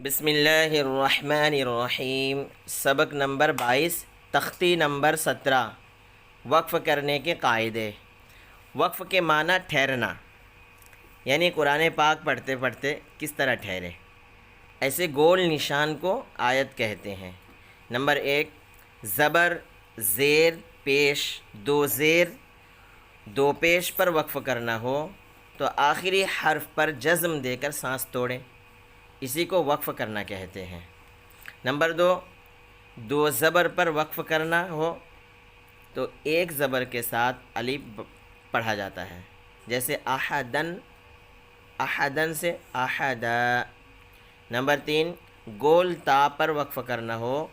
बिस्मिल्लाहिर्रहमानिर्रहीम। सबक नंबर 22, तख्ती नंबर 17। वक्फ़ करने के कायदे। वक्फ़ के माना ठहरना, यानी कुरान पाक पढ़ते पढ़ते किस तरह ठहरे। ऐसे गोल निशान को आयत कहते हैं। नंबर 1, ज़बर, ज़ेर, पेश, दो ज़ेर दो पेश पर वक्फ़ करना हो तो आखिरी हर्फ पर जज़्म देकर सांस तोड़ें, इसी को वक्फ़ करना कहते हैं। नंबर 2, दो ज़बर पर वक्फ़ करना हो तो एक ज़बर के साथ अलिफ पढ़ा जाता है, जैसे अहदन, अहदन से अहदा। नंबर 3, गोल ता पर वक्फ़ करना हो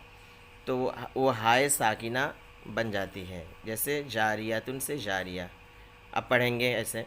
तो वो हाय साकिना बन जाती है, जैसे जारियातुन से जारिया। अब पढ़ेंगे ऐसे,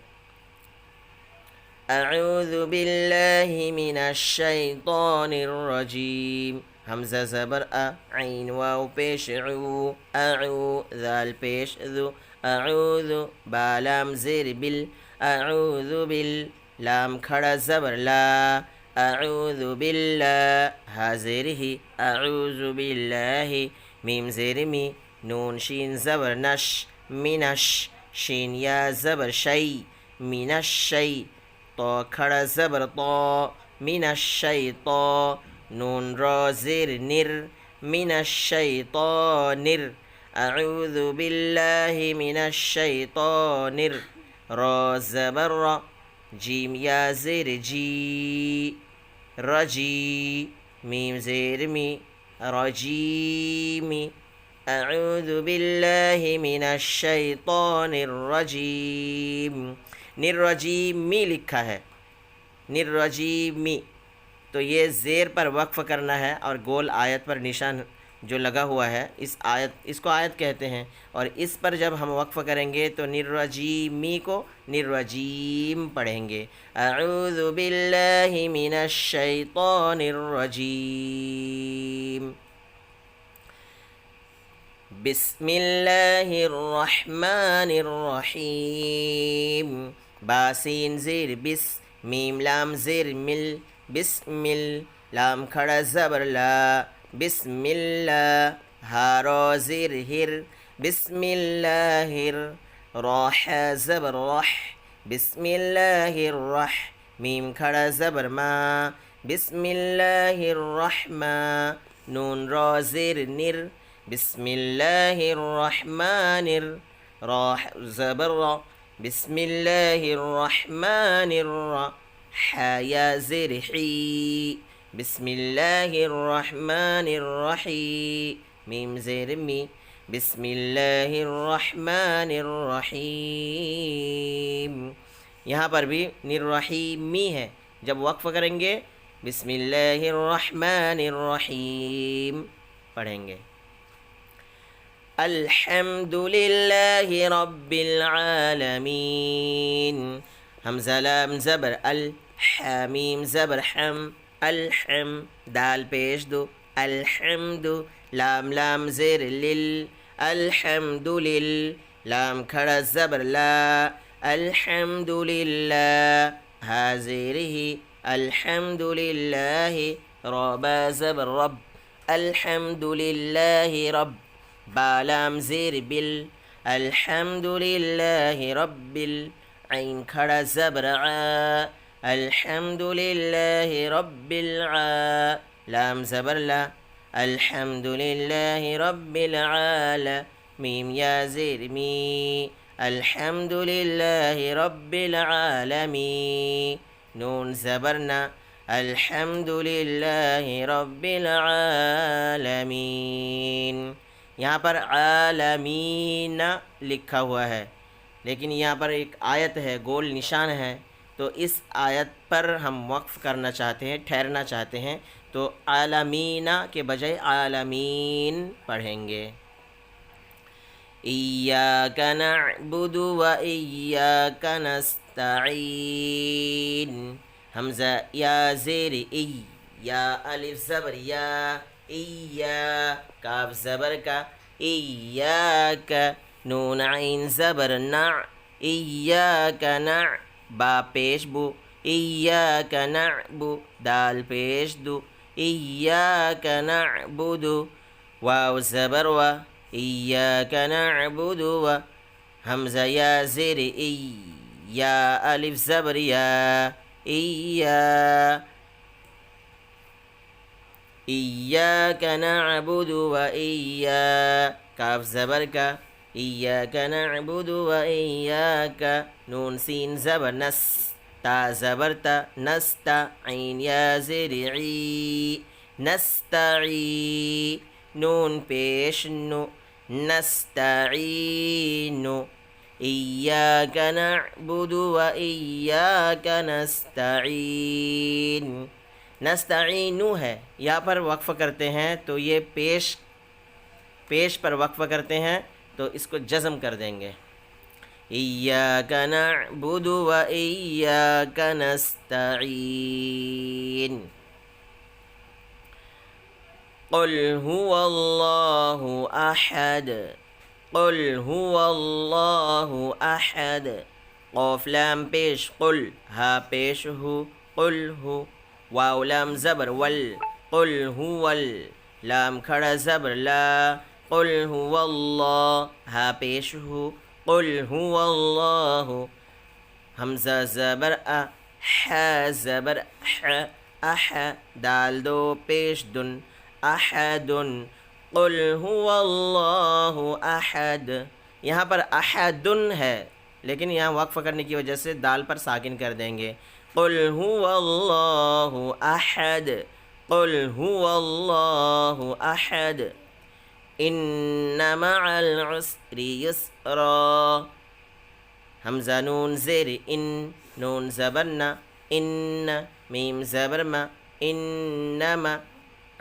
अऊज़ु बिल्लाहि मिनश शैतानिर्रजीम। हमज़ा ज़बर अ, ऐन वाव पेश उ, अऊ ज़ाल पेश ज़ु, अऊज़ु बा लाम ज़ेर बिल, अऊज़ु बिल लाम खड़ा ज़बर ला, अऊज़ु बिल्ला हा ज़ेर ही, अऊज़ु बिल्लाहि मीम ज़ेर मी, नून शीन ज़बर नश, मिनश शीन या ज़बर शै, मिनश शै, तो खड़ा ज़बर तो, मिनश शैतो, नून रा ज़ेर निर, मिनश शैतानिर, अऊज़ु बिल्लाहि मिनश शैतानिर, रा ज़बर रा, जीम या ज़ेर जी, रजी, मीम ज़ेर मी, रजीमी, अऊज़ु बिल्लाहि मिनश शैतानिर रजीम। निर्रजीमी लिखा है, निर्रजीमी, तो ये ज़ेर पर वक्फ़ करना है और गोल आयत पर निशान जो लगा हुआ है इसको आयत कहते हैं। और इस पर जब हम वक्फ़ करेंगे तो निर्रजीमी को निर्रजीम पढ़ेंगे। अऊज़ु बिल्लाहि मिनश शैतानिर रजीम। बिस्मिल्लाहिर्रहमानिर्रहीम। बासीन ज़ेर बिस, मीम लाम ज़ेर मिल, बिस्मिल लाम खड़ा ज़बर ला, बिस्मिल्ला हा रा ज़ेर हिर, बिस्मिल्लाहिर, रा हा ज़बर रह, बिस्मिल्लाहिर्रह, मीम खड़ा ज़बर मा, बिस्मिल्लाहिर्रहमा, नून रा ज़ेर निर, बिस्मिल्लाहिर्रहमानिर, रा ज़बर रा, बिस्मिल्लाहिर्रहमानिर, हा या ज़ेर ही, बिस्मिल्लाहिर्रहमानिर्रहीम, मीम ज़ेर मी, बिस्मिल्लाहिर्रहमानिर्रहीम। यहाँ पर भी निर्रहीमी है, जब वक्फ़ करेंगे बिस्मिल्लाहिर्रहमानिर्रहीम पढ़ेंगे। अल्हम्दुलिल्लाहि रब्बिल आलमीन। हमज़ा लाम ज़बर अल, हामीम ज़बर हम, अलहम दाल पेश दो, अल्हम्दु लाम लाम ज़ेर लिल, अल्हम्दुलिल लाम खड़ा ज़बर ला, अल्हम्दुलिल्लाह हा ज़ेर ही, अल्हम्दुलिल्लाहि, रा बा ज़बर रब, अल्हम्दुलिल्लाहि रब, बालाम ज़ेर बिल, अल्हम्दुलिल्लाहि रब्बिल, ऐन खड़ा ज़बर आ, अल्हम्दुलिल्लाहि रब्बिल आ, लाम ज़बर ला, अल्हम्दुलिल्लाहि रब्बिल आला, मीम या ज़ेर मी, अल्हम्दुलिल्लाहि रब्बिल आलमीन, नून ज़बर ना, अल्हम्दुलिल्लाहि रब्बिल आलमीन। यहाँ पर आलमीन लिखा हुआ है, लेकिन यहाँ पर एक आयत है, गोल निशान है, तो इस आयत पर हम वक्फ़ करना चाहते हैं, ठहरना चाहते हैं, तो आलमीना के बजाय आलमीन पढ़ेंगे। इय्याका नअबुदु व इय्याका नस्तईन। हमज़ा या ज़ेर ई, या अलिफ ज़बर या, इय्या काफ ज़बर का, इय्याका, नून ऐन ज़बर ना, इय्याका ना, बा पेश बु, इय्याका नअबु दाल पेश दु, इय्याक नअबुदु, वाव ज़बर व, इय्याक नअबुदु व, हमज़ा या ज़ेर ई, या अलिफ ज़बर या, इय्या, इय्याक नअबुदु व इय्या, काफ ज़बर का, इय्याक नअबुदु व इय्याक, नून सीन ज़बर नस, ता ज़बर ता, नस्ता, ऐन या ज़ेर ई, नस्तई, नून पेश नु, नस्तईनु, इय्याक नअबुदु व इय्याक नस्तईन। नस्तईनु है, यहाँ पर वक्फ़ करते हैं तो ये पेश पर वक्फ़ करते हैं तो इसको जज़म कर देंगे। इय्याक नअबुदु व इय्याक नस्तईन। क़ुल हुवल्लाहु अहद, क़ुल हुवल्लाहु अहद, क़ाफ़ लाम पेश क़ुल, हा पेश हु, क़ुल हु, वाव लाम ज़बर वल, क़ुल हुवल, लाम खड़ा ज़बर ला, क़ुल हुवल्लाह, हा पेश हु, क़ुल हुवल्लाहु, हमज़ा ज़बर अ, हा ज़बर ह, अह, दाल दो पेश दुन, अहदुन, क़ुल हुवल्लाहु अहद। यहाँ पर अहदुन है लेकिन यहाँ वक्फ़ करने की वजह से दाल पर साकिन कर देंगे। क़ुल हुवल्लाहु अहद, क़ुल हुवल्लाहु अहद, इन्ना मअल उस्रि युस्रा, हमज़ा नून ज़ेर इन, नून ज़बर न, इन, मीम ज़बर म, इन्नमा,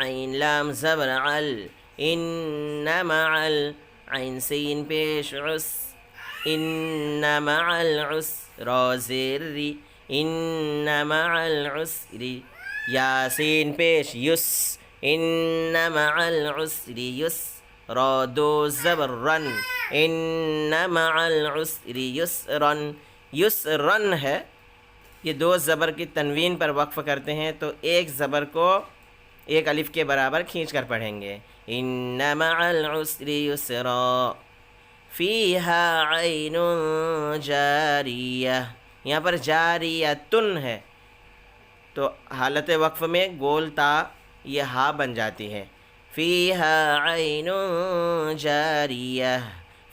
ऐन लाम ज़बर अल, इन्ना मअल, ऐन सीन पेश उस, इन्ना मअल उस्रा ज़ेरी, इन्ना मअल उस्री, यासीन पेश युस, इन्ना मअल उस्री युस्रा, दो ज़बर रन, इन्ना मअल उस्री युस्रन, युस्रन है। ये दो ज़बर की तनवीन पर वक्फ़ करते हैं तो एक ज़बर को एक अलिफ के बराबर खींच कर पढ़ेंगे। इन्ना मअल उस्री युस्रा, फ़ीहा ऐनुन जारिया, यहाँ पर जारियतुन है तो हालत वक्फ़ में गोल ता ये हा बन जाती है। फ़ीहा ऐनुन जारिया,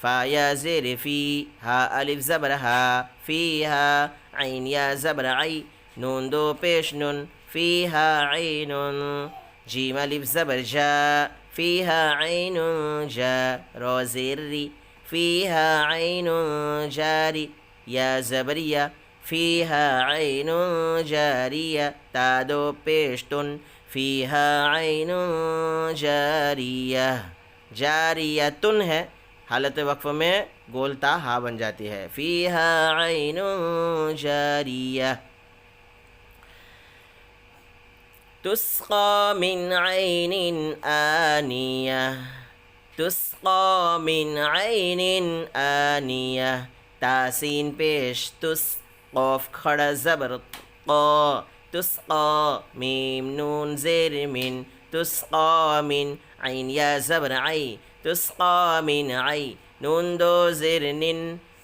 फ़ा या ज़ेर फ़ी, हा अलिफ ज़बर हा, फ़ीहा, ऐन या ज़बर आई, नून दो पेश नुन, फ़ीहा ऐनुन, जीम अलिफ ज़बर जा, फ़ीहा ऐनुन जा, रो ज़ेरी, फ़ीहा ऐनुन जारी, या ज़बरिया, फ़ीहा ऐनुन जारिया, ता दो पेश्तुन, फ़ीहा ऐनुन जारिया, जारियतुन है, हालत वक्फ़ में गोल ता हा बन जाती है। फ़ीहा ऐनुन जारिया, तुस्क़ा मिन ऐनिन आनिया, तुस्क़ा मिन ऐनिन आनिया, तासीन पेश तुस, क़ाफ़ खड़ा ज़बर क़ा, तुस्क़ा, मीम नून ज़ेर मिन, तुस्क़ा मिन, ऐन या ज़बर आई, तुस्क़ा मिन आई, नून दो ज़ेर निन,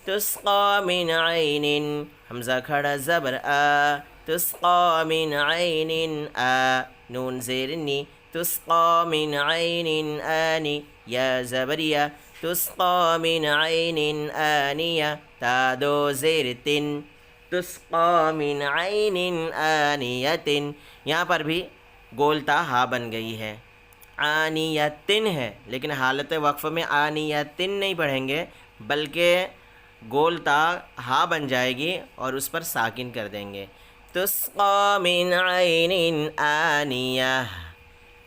तुस्क़ा मिन ऐनिन, हमज़ा खड़ा ज़बर आ, तुस्क़ा मिन ऐनिन आ, नून ज़ेर नी, तुस्क़ा मिन ऐनिन आनी, या ज़बरिया, तुस्क़ा मिन ऐनिन आनिया, ता दो ज़ेर तिन, तुस्क़ा मिन ऐनिन आनियतिन, यहाँ पर भी गोल ता हा बन गई है। आनियतिन है लेकिन हालत वक्फ़ में आनियतिन नहीं पढ़ेंगे बल्कि गोल ता हा बन जाएगी और उस पर साकिन कर देंगे। तुस्क़ा मिन ऐनिन आनिया,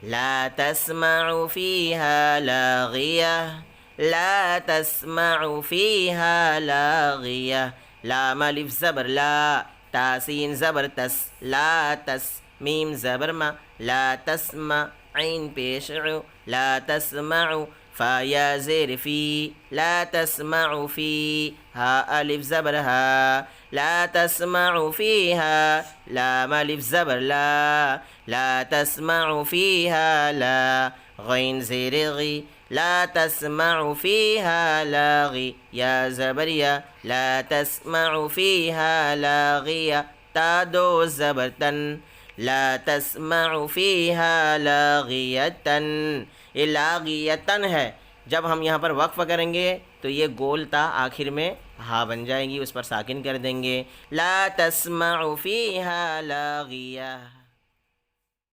ला तस्मअु फ़ीहा लाग़िया, ला तस्मअु फ़ीहा लाग़िया, लाम अलिफ ज़बर ला, तासीन ज़बर तस, ला तस, मीम ज़बर मा, ला तस्मा, ऐन पेश उ, ला तस्मअु, फ़ा या ज़ेर फ़ी, ला तस्मअु फ़ी, हा अलिफ ज़बर हा, ला तस्मउ फ़ीहा, लाम अलिफ ज़बर ला तस्मउ फ़ीहा ला, गैन ज़ेर गी, ला तस्मउ फ़ीहा लागी, या ज़बर या, ला तस्मउ फ़ीहा लागिया, ता दो ज़बर तन, ला तस्मउ फ़ीहा लागियतन। ये लागियतन है। जब हम यहाँ पर वक्फ़ करेंगे तो ये गोल ता आखिर में हा बन जाएगी, उस पर साकिन कर देंगे। ला तस्मउ फ़ीहा लागिया।